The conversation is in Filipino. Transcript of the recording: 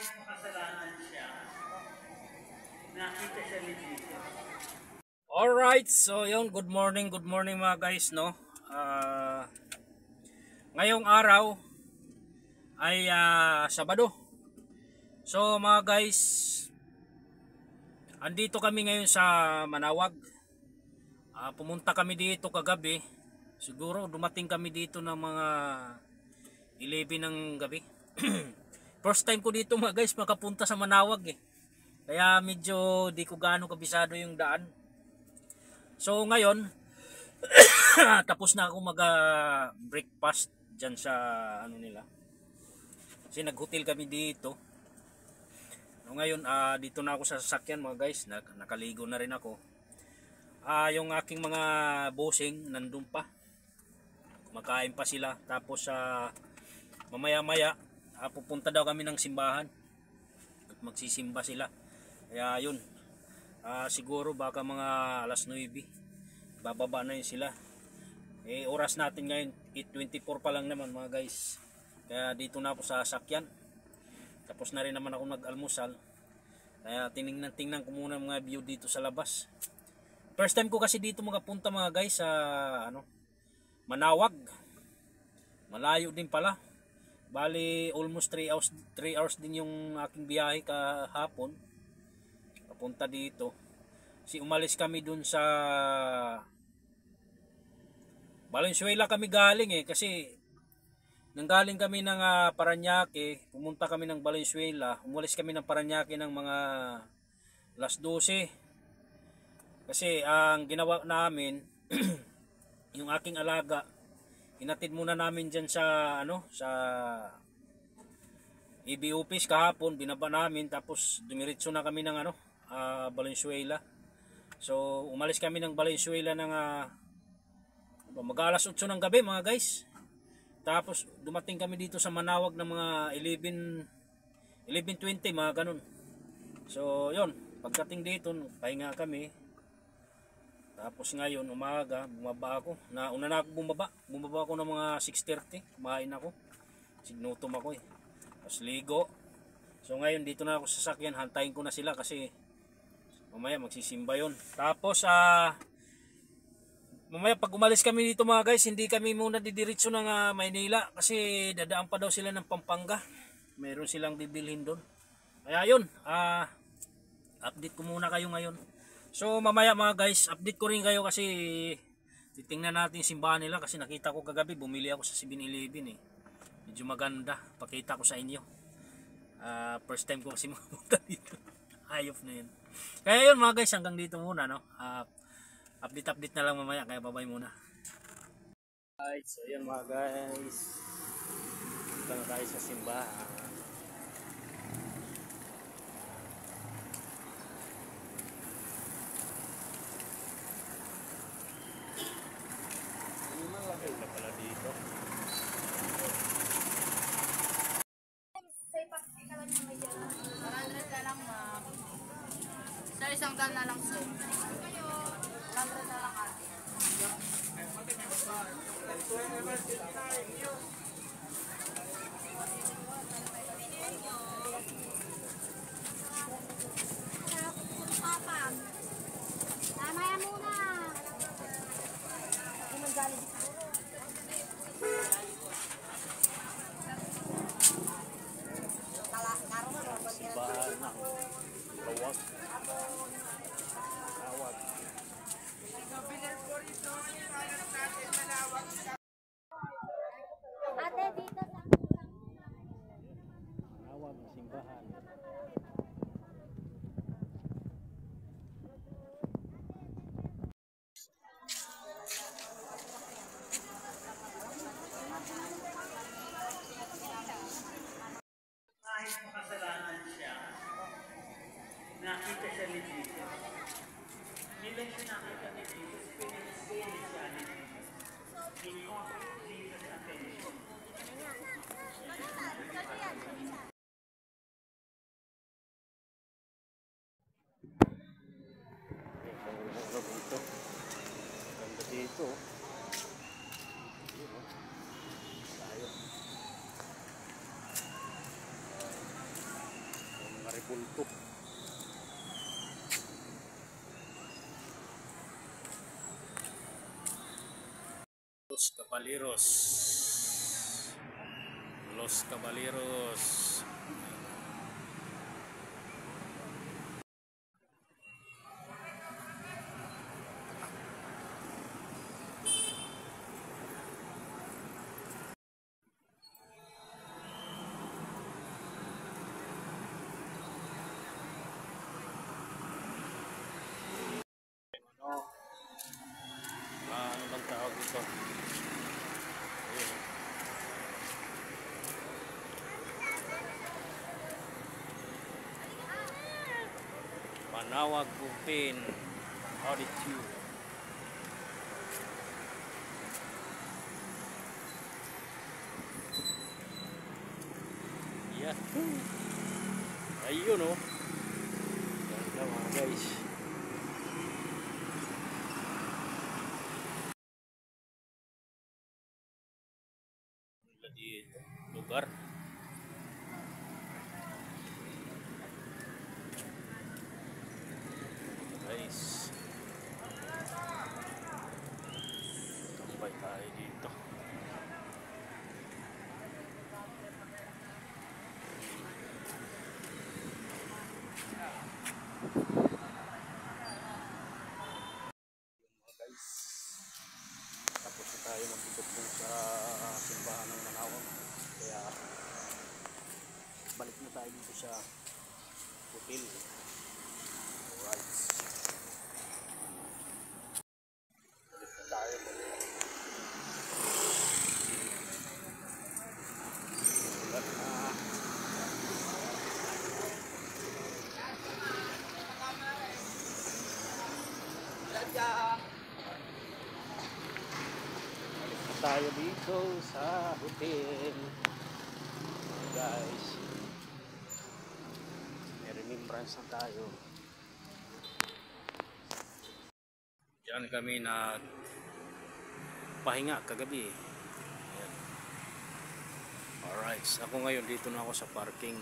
kahit makasalanan siya, nakita siya ni Jesus. Alright, so yun, good morning mga guys, no? Ngayong araw ay Sabado. So mga guys, andito kami ngayon sa Manawag. Pumunta kami dito kagabi. Siguro dumating kami dito ng mga 11 ng gabi. First time ko dito mga guys makapunta sa Manawag eh. Kaya medyo di ko gaano kabisado yung daan. So ngayon, tapos na ako mag-breakfast dyan sa ano nila. Kasi nag-hotel kami dito. So ngayon, dito na ako sa sasakyan mga guys. Nakaligo na rin ako. Yung aking mga bossing nandun pa. Kumakain pa sila. Tapos mamaya-maya, pupunta daw kami ng simbahan. At magsisimba sila. Kaya yun. Siguro baka mga alas 9 bababa na yun sila. Oras natin ngayon 8:24 pa lang naman mga guys. Kaya dito na ako sa sakyan. Tapos na rin naman ako nag-almusal. Kaya tingnan ko muna mga view dito sa labas. First time ko kasi dito makapunta mga guys sa Manawag. Malayo din pala. Bali almost 3 hours din yung aking biyahe kahapon. Punta dito. Kasi umalis kami dun sa Valenzuela kami galing kasi nanggaling kami ng Parañaque, pumunta kami ng Valenzuela, umalis kami ng Parañaque ng mga alas 12. Kasi ang ginawa namin yung aking alaga, hinatid muna namin diyan sa sa EB office kahapon, binaba namin tapos dumiretso na kami ng Valenzuela. So umalis kami ng Valenzuela ng mag-alas 8 ng gabi mga guys. Tapos dumating kami dito sa Manawag ng mga 11:20 mga ganun. So yun, pagdating dito pahinga kami. Tapos ngayon umaga bumaba ako. Una na ako bumaba ako ng mga 6:30. Kumain ako. Signutom ako eh. Tapos ligo. So ngayon dito na ako sa sasakyan, hantayin ko na sila kasi mamaya magsisimba yun. Tapos mamaya pag umalis kami dito mga guys, hindi kami muna didiretso ng Maynila kasi dadaan pa daw sila ng Pampanga. Meron silang bibilhin doon. Kaya yun, update ko muna kayo ngayon. So mamaya mga guys, update ko rin kayo kasi titingnan natin simbahan nila kasi nakita ko kagabi, bumili ako sa 7-Eleven eh. Medyo maganda, pakita ko sa inyo. First time ko kasi mapunta dito. Ayop na yun. Kaya yun mga guys, hanggang dito muna no. Update na lang mamaya, kaya bye-bye muna. Alright, so yun mga guys. Dito na tayo sa simbahan. Wala pala dito. Sir, isang dal na lang sir. 100 na lang ate. Mamaya muna. Simbahan na. Tawag. Ate, dito sa Manawag, simbahan. Kahit makasalanan siya, nakita siya ni Jesus. Nila siya nakita ni Jesus, pinag-experience siya ni Jesus. He caught Jesus' attention. Ganda dito. Tayo. Pulto. Los Caballeros. Los Caballeros. Ano bang tawag dito? Ayun. Manawag Bupin Auditorium. Yahoo! Ayun oh. Ganda mga guys. Di lugar guys, tambay tayo dito. Mga guys, tapos na tayo magdudog sa simbahan ng Manawag, kaya balik na tayo dito sa hotel. Alright, balik na tayo. Ulat na. Balik na tayo dito sa hotel. Guys, may remembrance na tayo. Diyan kami pahinga kagabi. Ayan. Alright, ako ngayon dito na ako sa parking.